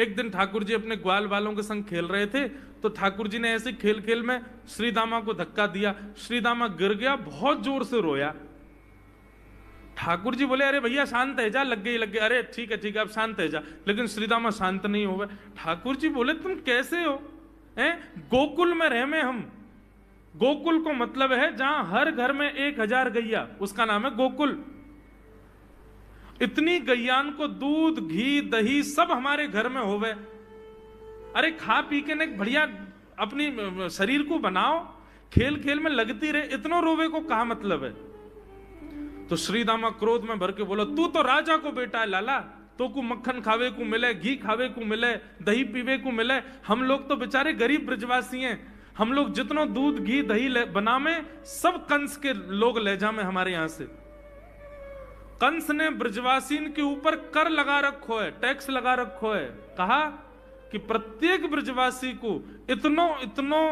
एक दिन ठाकुर जी अपने ग्वाल वालों के संग खेल रहे थे, तो ठाकुर जी ने ऐसे खेल खेल में श्रीदामा को धक्का दिया, श्रीदामा गिर गया, बहुत जोर से रोया। ठाकुर जी बोले, अरे भैया शांत है जा, लग गई। अरे ठीक है अब शांत है जा। लेकिन श्रीदामा शांत नहीं हो गए। ठाकुर जी बोले, तुम कैसे हो? गोकुल में रह में हम। गोकुल को मतलब है जहां हर घर में 1000 गैया, उसका नाम है गोकुल। इतनी गैयान को दूध घी दही सब हमारे घर में होवे। अरे खा पी के ने बढ़िया अपनी शरीर को बनाओ, खेल खेल में लगती रहे, इतना रोवे को कहा मतलब है? तो श्रीदामा क्रोध में भर के बोला, तू तो राजा को बेटा है लाला, तो को मक्खन खावे को मिले, घी खावे को मिले, दही पीवे को मिले। हम लोग तो बेचारे गरीब ब्रजवासी हैं, हम लोग जितना दूध घी दही बना में सब कंस के लोग ले जामे हमारे यहां से। कंस ने ब्रजवासीन के ऊपर कर लगा रखो है, टैक्स लगा रखो है। कहा कि प्रत्येक ब्रजवासी को इतनो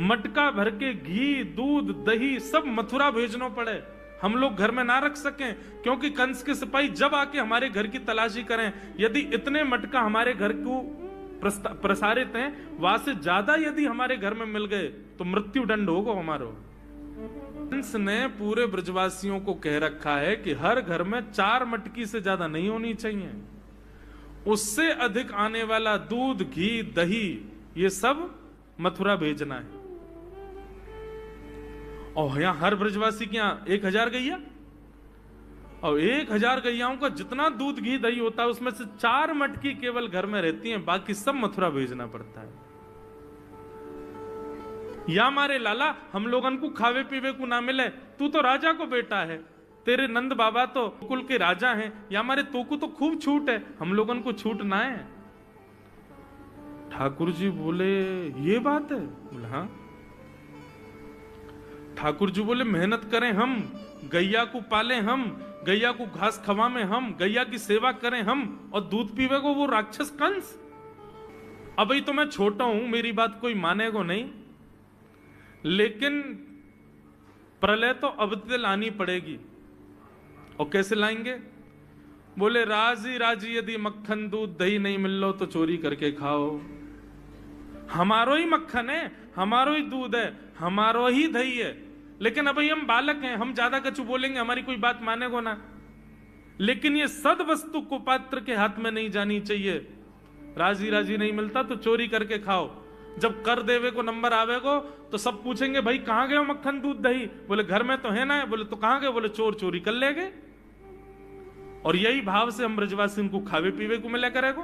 मटका भर के घी दूध दही सब मथुरा भेजना पड़े, हम लोग घर में ना रख सकें, क्योंकि कंस के सिपाही जब आके हमारे घर की तलाशी करें, यदि इतने मटका हमारे घर को प्रसारित हैं, वहां से ज्यादा यदि हमारे घर में मिल गए तो मृत्यु दंड होगा हमारा। कंस ने पूरे ब्रजवासियों को कह रखा है कि हर घर में 4 मटकी से ज्यादा नहीं होनी चाहिए, उससे अधिक आने वाला दूध घी दही ये सब मथुरा भेजना है। और यहां हर ब्रजवासी के यहां 1000 गैया, और 1000 गैयाओं का जितना दूध घी दही होता है उसमें से 4 मटकी केवल घर में रहती हैं, बाकी सब मथुरा भेजना पड़ता है। या मारे लाला हम लोगन को खावे पीवे को ना मिले, तू तो राजा को बेटा है, तेरे नंद बाबा तो कुल के राजा हैं, या मारे तू को तो खूब छूट है, हम लोगन को छूट ना है। ठाकुर जी बोले, ये बात है? बोले हाँ। ठाकुर जी बोले, मेहनत करें हम, गैया को पाले हम, गैया को घास खवा में हम, गैया की सेवा करें हम, और दूध पीवे को वो राक्षस कंस। अब तो मैं छोटा हूं, मेरी बात कोई मानेगा नहीं, लेकिन प्रलय तो अब तक लानी पड़ेगी। और कैसे लाएंगे? बोले, राजी राजी यदि मक्खन दूध दही नहीं मिल लो तो चोरी करके खाओ, हमारो ही मक्खन है, हमारो ही दूध है, हमारो ही दही है। लेकिन अभी हम बालक हैं, हम ज्यादा कछु बोलेंगे हमारी कोई बात मानेगो ना। लेकिन ये सद वस्तु कुपात्र के हाथ में नहीं जानी चाहिए। राजी राजी नहीं मिलता तो चोरी करके खाओ, जब कर देवे को नंबर आवेगो तो सब पूछेंगे, भाई कहां गए हो मक्खन दूध दही? बोले घर में तो है ना। बोले तो कहां गए? बोले चोर चोरी कर ले गए। और यही भाव से हम ब्रजवासी को खावे पीवे को मिला करेगो।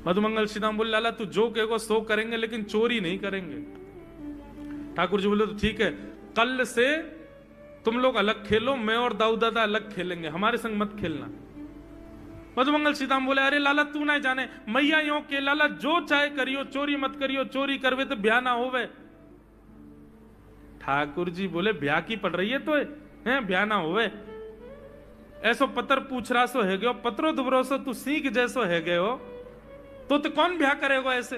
मधुमंगल श्रीदाम बोले, लाला तू जो कहेगो सो करेंगे, लेकिन चोरी नहीं करेंगे। ठाकुर जी बोले, तो ठीक है, कल से तुम लोग अलग खेलो, मैं और दाऊ दादा अलग खेलेंगे, हमारे संग मत खेलना। मधुमंगल सीताम बोले, अरे लाला तू ना जाने, मैया यो के लाला जो चाहे करियो, चोरी मत करियो, चोरी करवे तो ब्याह ना होवे। ठाकुर जी बोले, ब्याह की पड़ रही है तो है, ब्याह ना होवे। ऐसो पत्र पूछ रहा सो है गयो, पत्रो दुबरो सो तू सीख जैसो है गयो, तो कौन ब्याह करेगा ऐसे?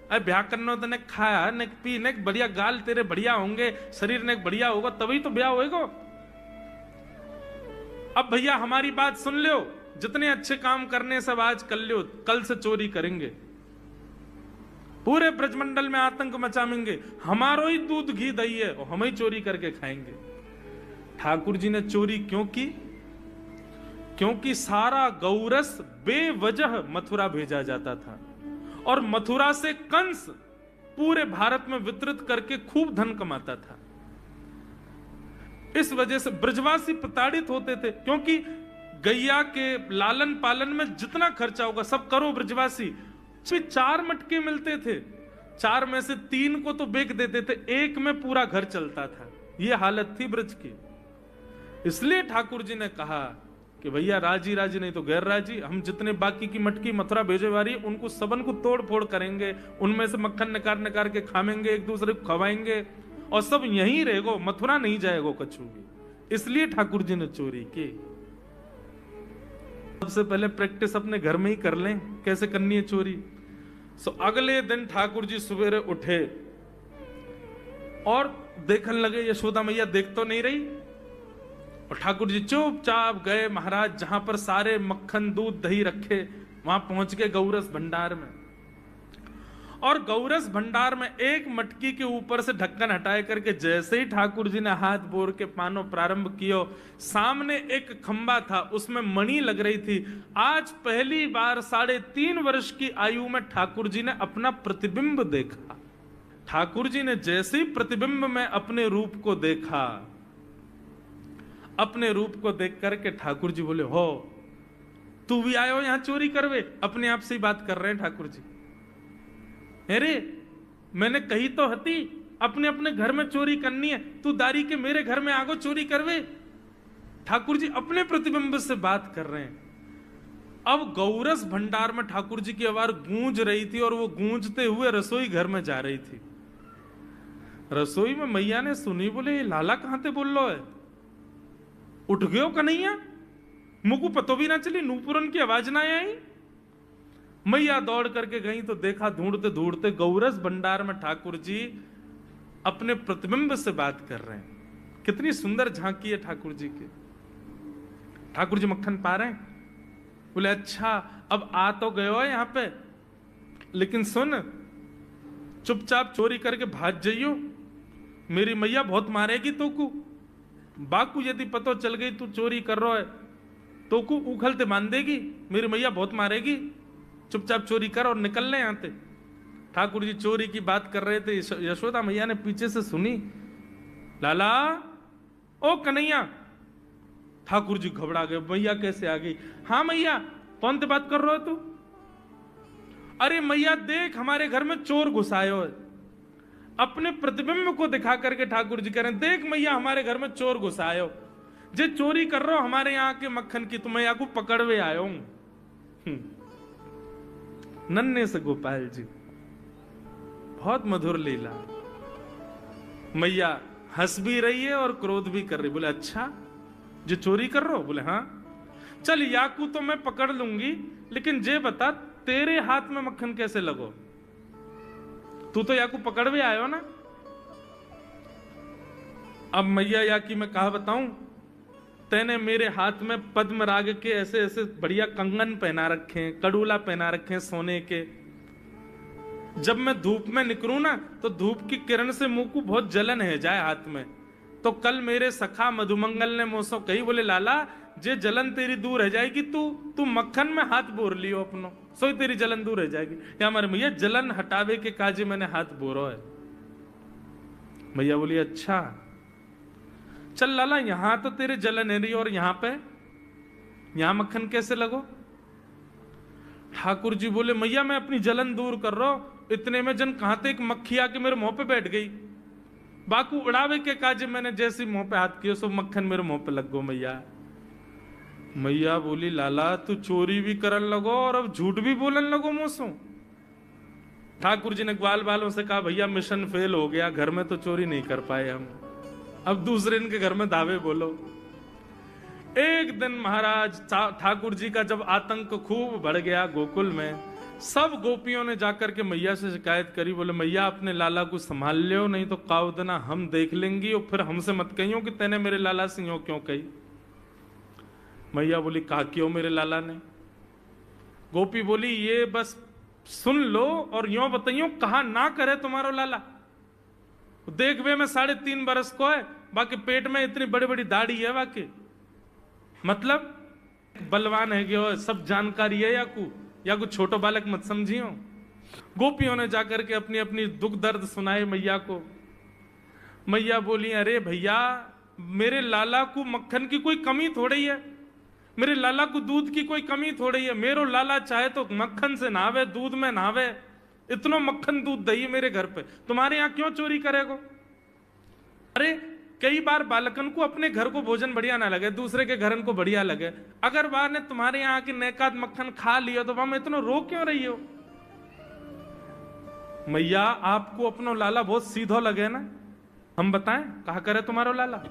अरे ब्याह करना तो ने खाया ने पी ने बढ़िया, गाल तेरे बढ़िया होंगे, शरीर ने बढ़िया होगा, तभी तो ब्याह होएगा। अब भैया हमारी बात सुन लो, जितने अच्छे काम करने सब आज कर लो, कल से चोरी करेंगे, पूरे ब्रजमंडल में आतंक मचाएंगे, हमारो ही दूध घी दही है और हम ही चोरी करके खाएंगे। ठाकुर जी ने चोरी क्यों की? क्योंकि सारा गौरस बेवजह मथुरा भेजा जाता था, और मथुरा से कंस पूरे भारत में वितरित करके खूब धन कमाता था। इस वजह से ब्रजवासी प्रताड़ित होते थे, क्योंकि गैया के लालन पालन में जितना खर्चा होगा सब करो ब्रजवासी। 4 मटके मिलते थे, 4 में से 3 को तो बेच देते थे, 1 में पूरा घर चलता था। यह हालत थी ब्रज की। इसलिए ठाकुर जी ने कहा कि भैया राजी राजी नहीं तो गैर राजी, हम जितने बाकी की मटकी मथुरा भेजे वाली उनको सबन को तोड़ फोड़ करेंगे, उनमें से मक्खन निकाल निकाल के खाएंगे, एक दूसरे को खवाएंगे, और सब यहीं रहेगो, मथुरा नहीं जाएगो कछु भी। इसलिए ठाकुर जी ने चोरी की। सबसे पहले प्रैक्टिस अपने घर में ही कर लें कैसे करनी है चोरी। सो अगले दिन ठाकुर जी सवेरे उठे और देखने लगे, यशोदा मैया देख तो नहीं रही, और ठाकुर जी चुपचाप गए महाराज जहां पर सारे मक्खन दूध दही रखे, वहां पहुंच गए गौरस भंडार में। और गौरस भंडार में एक मटकी के ऊपर से ढक्कन हटाए करके जैसे ही ठाकुर जी ने हाथ बोर के पानो प्रारंभ किया, सामने एक खंबा था, उसमें मणि लग रही थी। आज पहली बार 3.5 वर्ष की आयु में ठाकुर जी ने अपना प्रतिबिंब देखा। ठाकुर जी ने जैसे ही प्रतिबिंब में अपने रूप को देखा, अपने रूप को देख करके ठाकुर जी बोले, हो तू भी आयो यहां चोरी करवे? अपने आप से ही बात कर रहे हैं ठाकुर जी। अरे मैंने कही तो हती अपने अपने घर में चोरी करनी है, तू दारी के मेरे घर में आगो चोरी करवे? ठाकुर जी अपने प्रतिबिंब से बात कर रहे हैं। अब गौरस भंडार में ठाकुर जी की आवाज गूंज रही थी और वो गूंजते हुए रसोई घर में जा रही थी। रसोई में मैया ने सुनी, बोले ये लाला कहां थे बोल लो है? उठ गयो कन्हैया? मुझको पतो भी ना चली, नूपुरन की आवाज ना आई। मैया दौड़ करके गई तो देखा ढूंढते ढूंढते गौरस भंडार में ठाकुर जी अपने प्रतिबिंब से बात कर रहे हैं। कितनी सुंदर झांकी है ठाकुर जी की। ठाकुर जी मक्खन पा रहे हैं। बोले अच्छा अब आ तो गयो है यहां पे, लेकिन सुन चुपचाप चोरी करके भाग जाइयो, मेरी मैया बहुत मारेगी तो को। बाकू यदि पतो चल गई तू चोरी कर रहा है तो को उखलते मान देगी, मेरी मैया बहुत मारेगी। चुपचाप चोरी कर और निकल ले यहां से। ठाकुर जी चोरी की बात कर रहे थे, यशोदा मैया ने पीछे से सुनी, लाला ओ कन्हैया। ठाकुर जी घबरा गए, मैया कैसे आ गई? हाँ मैया, कौन से बात कर रहे हो तू? अरे मैया देख हमारे घर में चोर घुसायो है। अपने प्रतिबिंब को दिखा करके ठाकुर जी कह रहे हैं, देख मैया हमारे घर में चोर घुसायो, जे चोरी कर रहे हो हमारे यहाँ के मक्खन की, तो मैया को पकड़वे आयो हूं। नन्हे से गोपाल जी, बहुत मधुर लीला। मैया हंस भी रही है और क्रोध भी कर रही। बोले अच्छा जो चोरी कर रहे हो? बोले हाँ। चल याकू तो मैं पकड़ लूंगी, लेकिन जे बता तेरे हाथ में मक्खन कैसे लगो? तू तो याकू पकड़वे आयो ना। अब मैया याकी मैं कहा बताऊं, तेने मेरे हाथ में पद्मराग के ऐसे ऐसे बढ़िया कंगन पहना रखे हैं, कड़ूला पहना रखे हैं सोने के। जब मैं धूप में निकलूं ना तो धूप की किरण से मुंह को बहुत जलन है जाए हाथ में। तो कल मेरे सखा मधुमंगल ने मुझसे कही, बोले लाला जे जलन तेरी दूर रह जाएगी, तू मक्खन में हाथ बोर लियो अपनो, सोई तेरी जलन दूर रह जाएगी। या हमारे मैया जलन हटावे के काजे मैंने हाथ बोरो है। मैया बोली अच्छा चल लाला, यहां तो तेरे जलन है रही और यहां मक्खन कैसे लगो? ठाकुर जी बोले मैया मैं अपनी जलन दूर कर रहा हूं। इतने में जन कहां थे एक मक्खी आके मेरे मुंह पे बैठ गई। बाकू उड़ावे के काजे मैंने जैसे मुंह पे हाथ किया सो मक्खन मेरे मुंह पे लग गो। मैया बोली लाला तू चोरी भी करन लगो और अब झूठ भी बोलन लगो मुझसे। ठाकुर जी ने ग्वाल बालों से कहा भैया मिशन फेल हो गया, घर में तो चोरी नहीं कर पाए हम, अब दूसरे इनके घर में दावे बोलो। एक दिन महाराज ठाकुर जी का जब आतंक खूब बढ़ गया गोकुल में, सब गोपियों ने जाकर के मैया से शिकायत करी। बोले मैया अपने लाला को संभाल लियो, नहीं तो काउदना हम देख लेंगी और फिर हमसे मत कहियो कि तेने मेरे लाला से यूं क्यों कही। मैया बोली कहा क्यों मेरे लाला ने? गोपी बोली ये बस सुन लो और यूं बताइयो कहा ना करे तुम्हारो लाला। देख वे मैं 3.5 बरस को है, बाकी पेट में इतनी बड़ी बड़ी दाढ़ी है, बाकी मतलब बलवान है कि सब जानकारी है या कुछ छोटो बालक मत समझियो। गोपियों ने जाकर के अपनी अपनी दुख दर्द सुनाए मैया को। मैया बोली अरे भैया मेरे लाला को मक्खन की कोई कमी थोड़ी है, मेरे लाला को दूध की कोई कमी थोड़ी है। मेरो लाला चाहे तो मक्खन से नहावे, दूध में नहावे, इतना मक्खन दूध दही मेरे घर पे, तुम्हारे यहां क्यों चोरी करेगो? अरे कई बार बालकन को अपने घर को भोजन बढ़िया ना लगे, दूसरे के घर को बढ़िया लगे, अगर बार ने तुम्हारे यहाँ की नेकात मक्खन खा लियो तो वहां इतना रो क्यों रही हो? मैया आपको अपनो लाला बहुत सीधो लगे ना, हम बताएं कहा करे तुम्हारो लाला?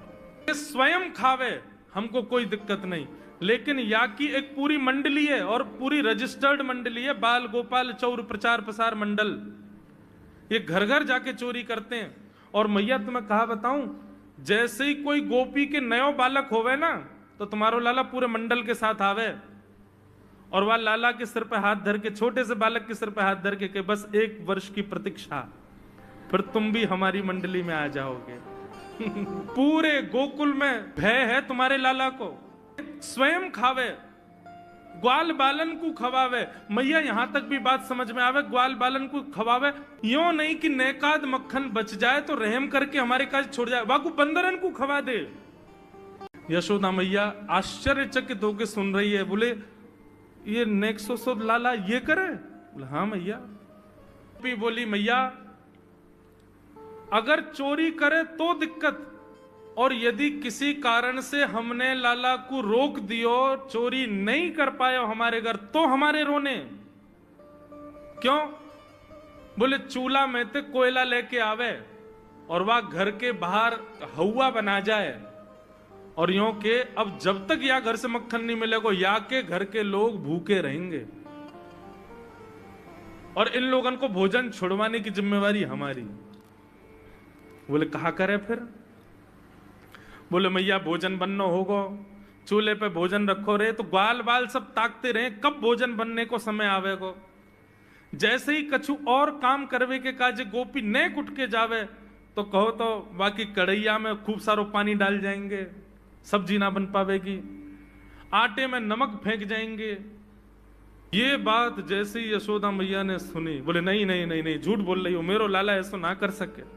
स्वयं खावे हमको कोई दिक्कत नहीं, लेकिन या की एक पूरी मंडली है और पूरी रजिस्टर्ड मंडली है, बाल गोपाल चौर प्रचार प्रसार मंडल, ये घर घर जाके चोरी करते हैं। और मैया तुम्हें कहा बताऊं, जैसे ही कोई गोपी के नयो बालक होवे ना, तो तुम्हारो लाला पूरे मंडल के साथ आवे और वह लाला के सिर पे हाथ धर के, छोटे से बालक के सिर पे हाथ धर के बस 1 वर्ष की प्रतीक्षा, फिर तुम भी हमारी मंडली में आ जाओगे। पूरे गोकुल में भय है तुम्हारे लाला को। स्वयं खावे, ग्वाल बालन को खवावे। मैया यहां तक भी बात समझ में आवे, ग्वाल बालन को खवावे, यो नहीं कि नेकाद मक्खन बच जाए तो रहम करके हमारे काज छोड़ जाए, वाकू बंदरन को खवा दे। यशोदा मैया आश्चर्यचकित होकर सुन रही है। बोले ये नेक्सो लाला ये करे? बोले हाँ मैया। बोली मैया अगर चोरी करे तो दिक्कत, और यदि किसी कारण से हमने लाला को रोक दियो, चोरी नहीं कर पाए हमारे घर, तो हमारे रोने क्यों? बोले चूल्हा में ते कोयला लेके आवे और वह घर के बाहर हवा बना जाए, और यूं के अब जब तक या घर से मक्खन नहीं मिलेगा या के घर के लोग भूखे रहेंगे, और इन लोगों को भोजन छुड़वाने की जिम्मेवारी हमारी। बोले कहा करे फिर? बोले मैया भोजन बनना होगा, चूल्हे पे भोजन रखो रे, तो ग्वाल बाल सब ताकते रहे कब भोजन बनने को समय आवेगो। जैसे ही कछु और काम करवे के काजे गोपी ने कुट के जावे, तो कहो तो बाकी कढ़ैया में खूब सारो पानी डाल जाएंगे, सब्जी ना बन पावेगी, आटे में नमक फेंक जाएंगे। ये बात जैसे ही यशोदा मैया ने सुनी, बोले नहीं नहीं नहीं नहीं, झूठ बोल रही हो, मेरो लाला ऐसा ना कर सके।